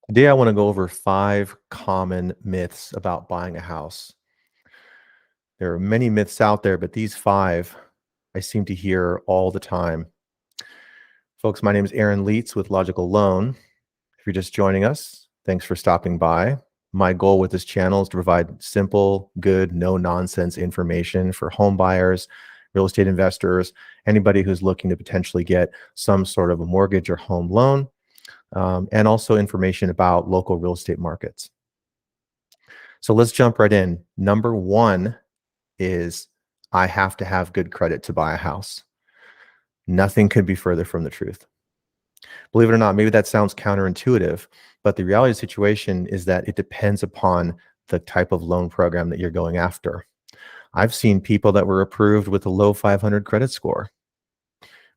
Today, I want to go over 5 common myths about buying a house. There are many myths out there, but these 5 I seem to hear all the time. Folks, my name is Aaron Leitz with Logical Loan. If you're just joining us, thanks for stopping by. My goal with this channel is to provide simple, good, no-nonsense information for home buyers, real estate investors, anybody who's looking to potentially get some sort of a mortgage or home loan, and also information about local real estate markets. So let's jump right in. Number 1 is I have to have good credit to buy a house. Nothing could be further from the truth. Believe it or not, maybe that sounds counterintuitive, but the reality of the situation is that it depends upon the type of loan program that you're going after. I've seen people that were approved with a low 500 credit score,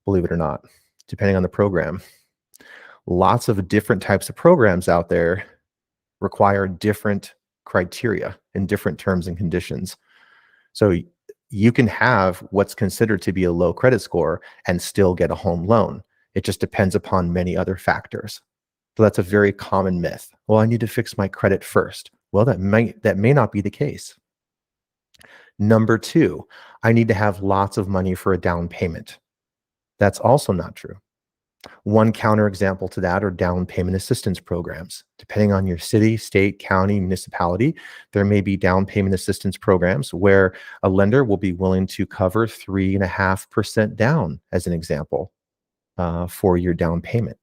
believe it or not, depending on the program. Lots of different types of programs out there require different criteria and different terms and conditions. So you can have what's considered to be a low credit score and still get a home loan. It just depends upon many other factors. So that's a very common myth. Well, I need to fix my credit first. Well, that may not be the case. Number 2, I need to have lots of money for a down payment. That's also not true. One counterexample to that are down payment assistance programs. Depending on your city, state, county, municipality, there may be down payment assistance programs where a lender will be willing to cover 3.5% down, as an example, for your down payment.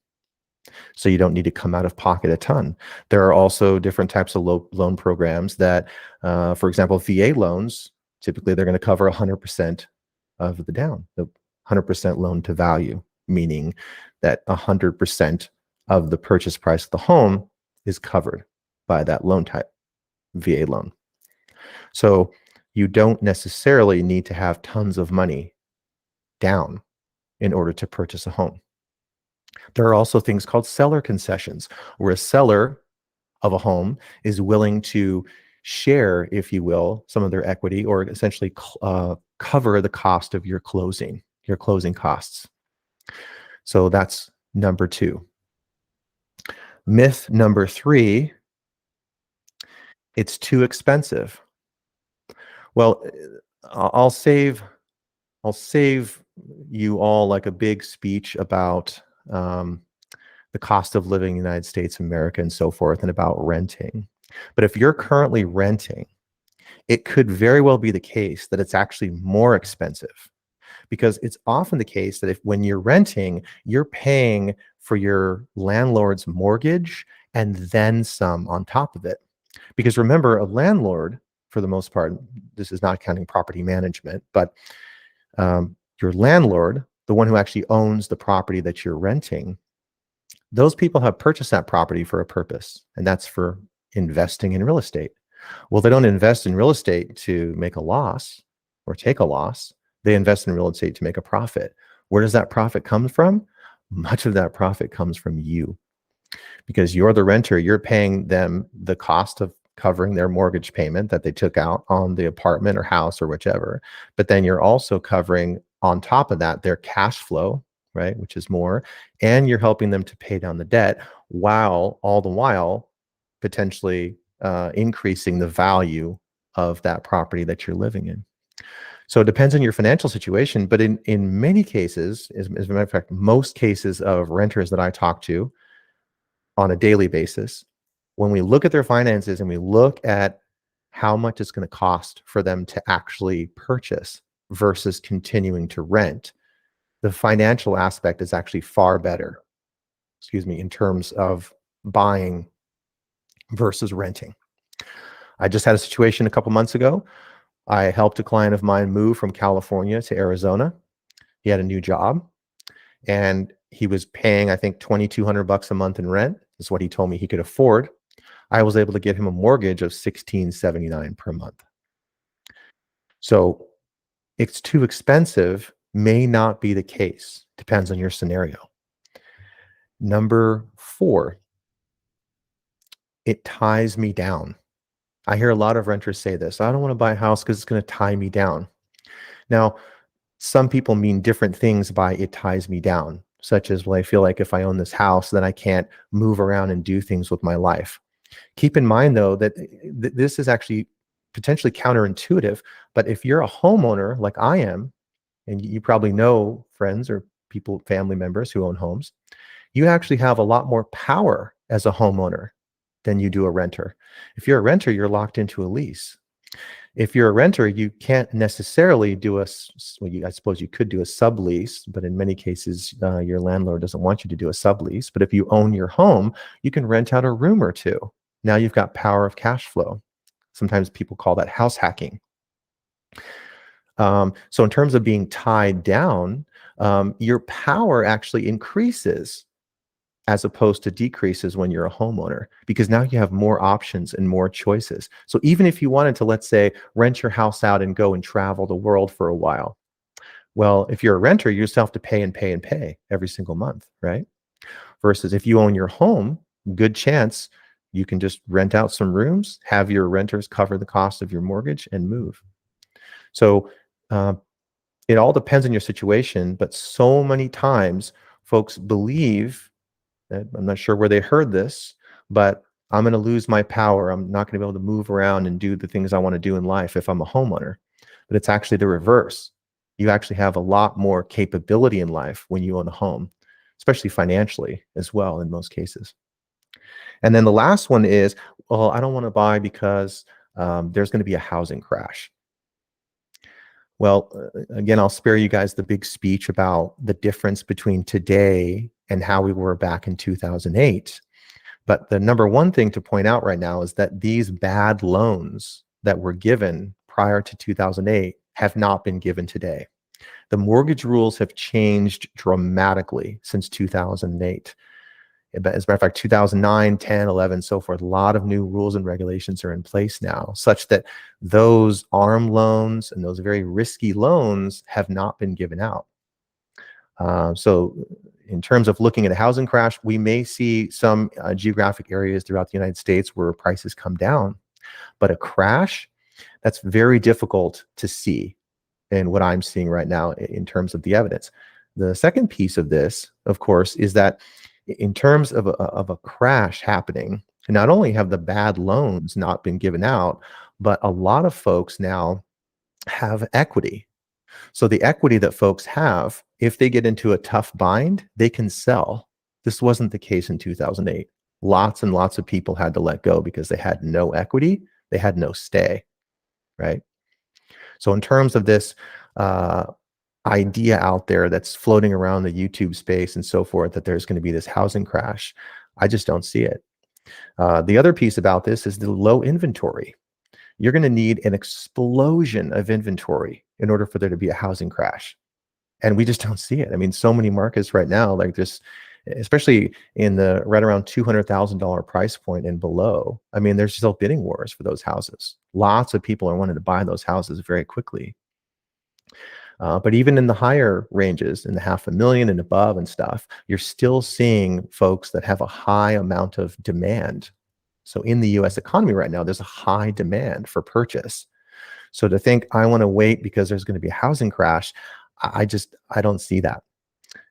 So you don't need to come out of pocket a ton. There are also different types of loan programs that, for example, VA loans, typically they're going to cover 100% of the down, the 100% loan to value, meaning that 100% of the purchase price of the home is covered by that loan type, VA loan. So you don't necessarily need to have tons of money down in order to purchase a home. There are also things called seller concessions, where a seller of a home is willing to share, if you will, some of their equity, or essentially cover the cost of your closing costs. So that's number 2. Myth number 3, it's too expensive. Well, I'll save you all like a big speech about the cost of living in the United States of America and so forth, and about renting. But if you're currently renting, it could very well be the case that it's actually more expensive, because it's often the case that when you're renting, you're paying for your landlord's mortgage and then some on top of it. Because remember, a landlord, for the most part, this is not counting property management, but your landlord, the one who actually owns the property that you're renting, those people have purchased that property for a purpose, and that's for investing in real estate. Well, they don't invest in real estate to make a loss or take a loss. They invest in real estate to make a profit. Where does that profit come from? Much of that profit comes from you, because you're the renter. You're paying them the cost of covering their mortgage payment that they took out on the apartment or house or whichever. But then you're also covering, on top of that, their cash flow, right, which is more, and you're helping them to pay down the debt, while all the while potentially increasing the value of that property that you're living in. So it depends on your financial situation, but in many cases, as a matter of fact, most cases of renters that I talk to on a daily basis, when we look at their finances and we look at how much it's going to cost for them to actually purchase versus continuing to rent, the financial aspect is actually far better, in terms of buying versus renting. I just had a situation a couple months ago. I helped a client of mine move from California to Arizona. He had a new job and he was paying, I think, $2,200 a month in rent. That's what he told me he could afford. I was able to get him a mortgage of $1,679 per month. So it's too expensive may not be the case. Depends on your scenario. Number 4, it ties me down. I hear a lot of renters say this: I don't want to buy a house because it's going to tie me down. Now, some people mean different things by "it ties me down." such as, well, I feel like if I own this house, then I can't move around and do things with my life. Keep in mind, though, that this is actually potentially counterintuitive, but if you're a homeowner like I am, and you probably know friends or people, family members who own homes, you actually have a lot more power as a homeowner than you do a renter. If you're a renter, you're locked into a lease. If you're a renter, you can't necessarily do I suppose you could do a sublease, but in many cases, your landlord doesn't want you to do a sublease. But if you own your home, you can rent out a room or two. Now you've got power of cash flow. Sometimes people call that house hacking. So in terms of being tied down, your power actually increases as opposed to decreases when you're a homeowner, because now you have more options and more choices. So even if you wanted to, let's say, rent your house out and go and travel the world for a while, well, if you're a renter, you still have to pay and pay and pay every single month, right? Versus if you own your home, good chance you can just rent out some rooms, have your renters cover the cost of your mortgage, and move. So uh, it all depends on your situation, but so many times folks believe, I'm not sure where they heard this, but I'm going to lose my power. I'm not going to be able to move around and do the things I want to do in life if I'm a homeowner. But it's actually the reverse. You actually have a lot more capability in life when you own a home, especially financially as well in most cases. And then the last one is, well, I don't want to buy because there's going to be a housing crash. Well, again, I'll spare you guys the big speech about the difference between today and how we were back in 2008. But the number one thing to point out right now is that these bad loans that were given prior to 2008 have not been given today. The mortgage rules have changed dramatically since 2008. As a matter of fact, 2009, 10, 11, so forth, a lot of new rules and regulations are in place now, such that those ARM loans and those very risky loans have not been given out. So in terms of looking at a housing crash, we may see some geographic areas throughout the United States where prices come down, but a crash, that's very difficult to see in what I'm seeing right now in terms of the evidence. The second piece of this, of course, is that in terms of a crash happening, not only have the bad loans not been given out, but a lot of folks now have equity. So the equity that folks have, if they get into a tough bind, they can sell. This wasn't the case in 2008. Lots and lots of people had to let go because they had no equity, they had no stay, right? So in terms of this idea out there that's floating around the YouTube space and so forth, that there's going to be this housing crash, I just don't see it. The other piece about this is the low inventory. You're going to need an explosion of inventory in order for there to be a housing crash. And we just don't see it. I mean, so many markets right now, like this, especially in the right around $200,000 price point and below. I mean, there's still bidding wars for those houses. Lots of people are wanting to buy those houses very quickly. But even in the higher ranges, in the $500,000 and above and stuff, you're still seeing folks that have a high amount of demand. So in the US economy right now, there's a high demand for purchase. So to think I want to wait because there's going to be a housing crash, I don't see that.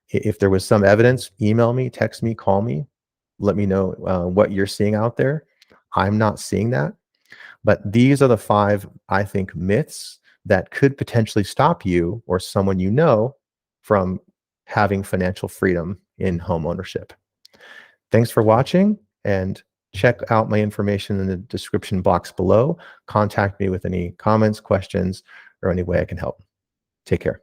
If there was some evidence, email me, text me, call me, let me know what you're seeing out there. I'm not seeing that. But these are the 5, I think, myths that could potentially stop you or someone you know from having financial freedom in home ownership. Thanks for watching, and check out my information in the description box below. Contact me with any comments, questions, or any way I can help. Take care.